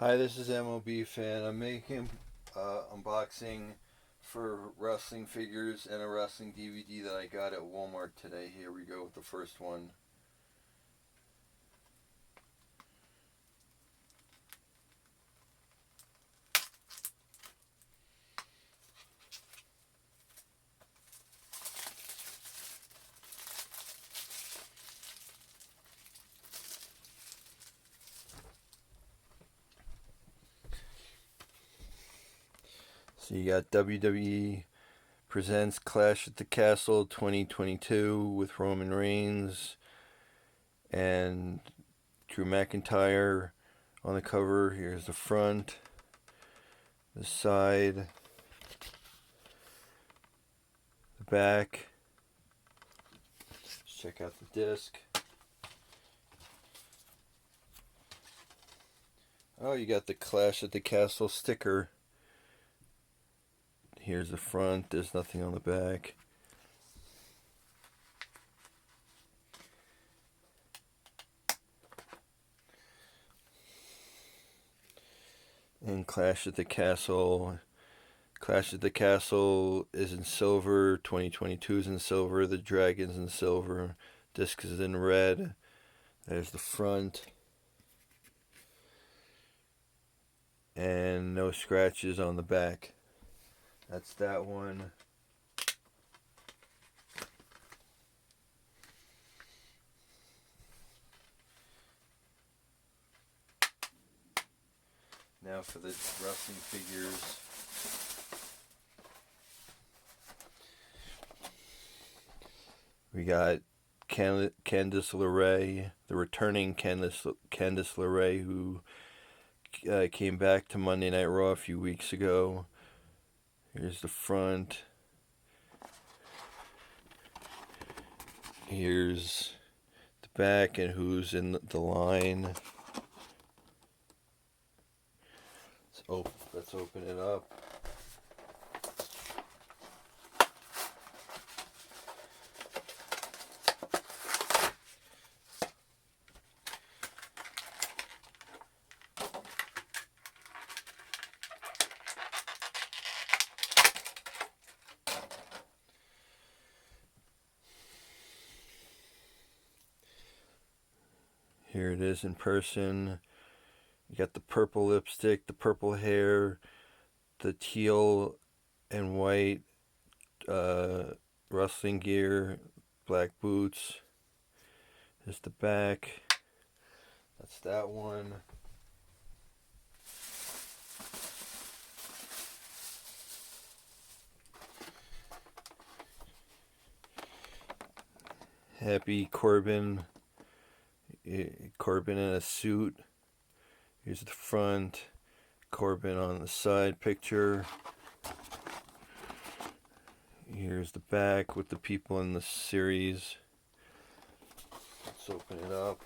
Hi, this is MLB Fan. I'm making unboxing for wrestling figures and a wrestling DVD that I got at Walmart today. Here we go with the first one. So you got WWE presents Clash at the Castle 2022 with Roman Reigns and Drew McIntyre on the cover. Here's the front, the side, the back. Let's check out the disc. Oh, you got the Clash at the Castle sticker. Here's the front. There's nothing on the back. And Clash at the Castle. Clash at the Castle is in silver. 2022 is in silver. The dragon's in silver. Disc is in red. There's the front. And no scratches on the back. That's that one. Now for the wrestling figures. We got Candice LeRae, the returning Candice LeRae, who came back to Monday Night Raw a few weeks ago. Here's the front. Here's the back and who's in the line. Let's open it up. Here it is in person. You got the purple lipstick, the purple hair, the teal and white wrestling gear, black boots. Here's the back. That's that one. Happy Corbin. Corbin in a suit. Here's the front. Corbin on the side picture. Here's the back with the people in the series. Let's open it up.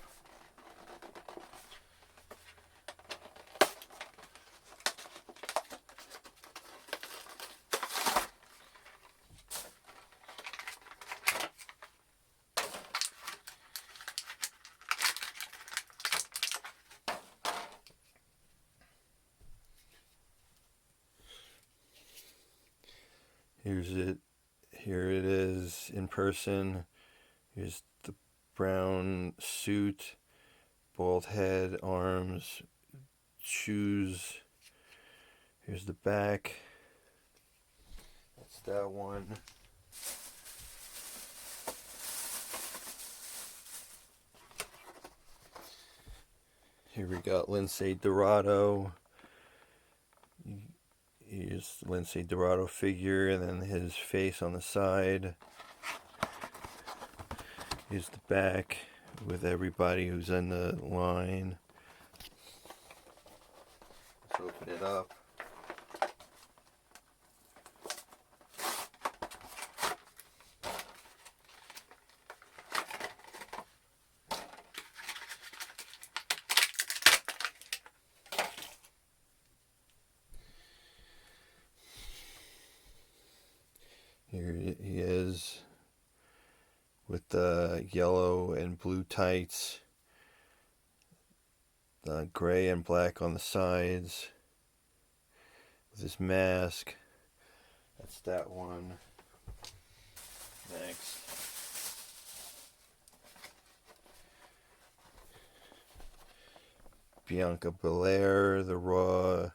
Here's it. Here it is in person. Here's the brown suit, bald head, arms, shoes. Here's the back. That's that one. Here we got Lince Dorado. Here's Lince Dorado figure and then his face on the side. Here's the back with everybody who's in the line. Let's open it up. Here he is with the yellow and blue tights, gray and black on the sides with his mask. That's that one. Next, Bianca Belair, the Raw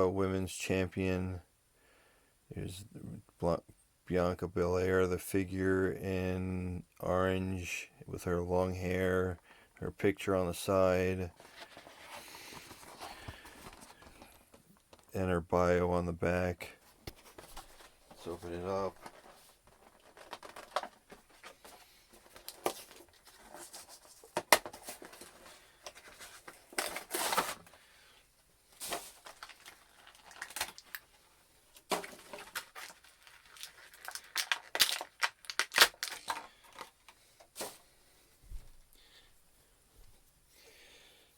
Women's Champion. There's Bianca Belair, the figure in orange with her long hair, her picture on the side, and her bio on the back. Let's open it up.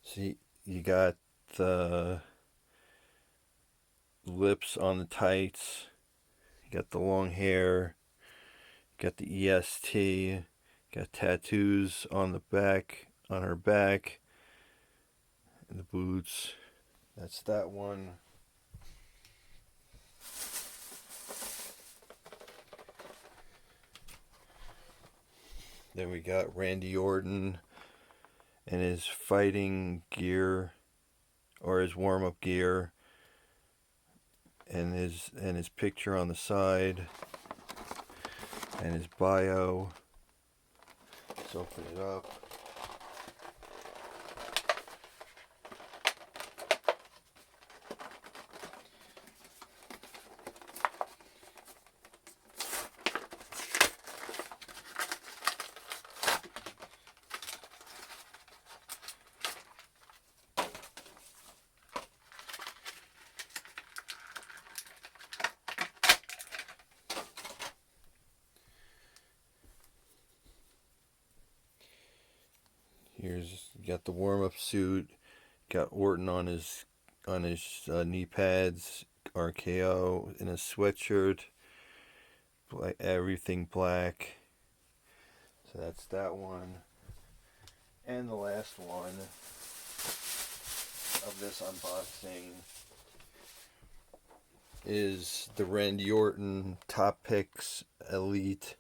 See, you got the lips on the tights, you got the long hair, you got the EST, got tattoos on the back, on her back, and the boots. That's that one. Then we got Randy Orton and his fighting gear, or his warm-up gear, and his picture on the side, and his bio. Let's open it up. Here's, you got the warm-up suit. Got Orton on his knee pads. RKO in a sweatshirt. Everything black. So that's that one. And the last one of this unboxing is the Randy Orton Top Picks Elite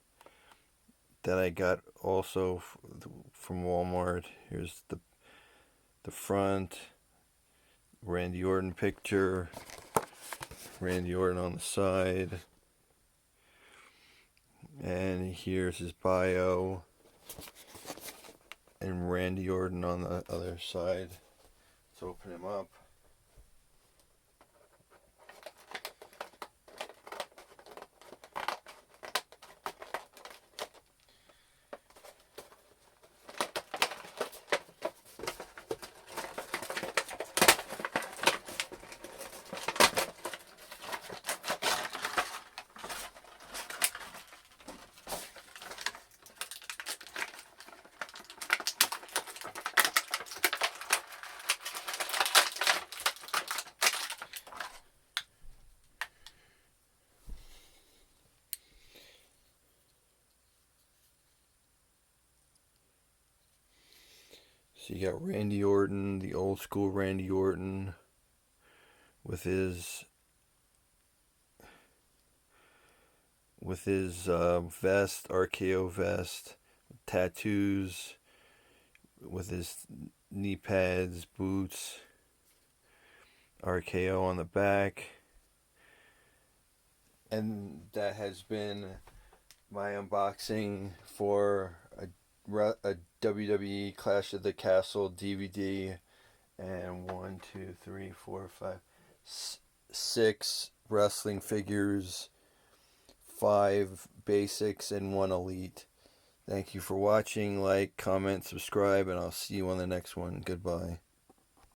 that I got also from Walmart. Here's the front, Randy Orton picture, Randy Orton on the side, and here's his bio, and Randy Orton on the other side. Let's open him up. So you got Randy Orton, the old school Randy Orton, with his vest, RKO vest, tattoos, with his knee pads, boots, RKO on the back. And that has been my unboxing for a WWE Clash of the Castle DVD, and 6 wrestling figures, 5 basics, and 1 elite. Thank you for watching. Like, comment, subscribe, and I'll see you on the next one. Goodbye.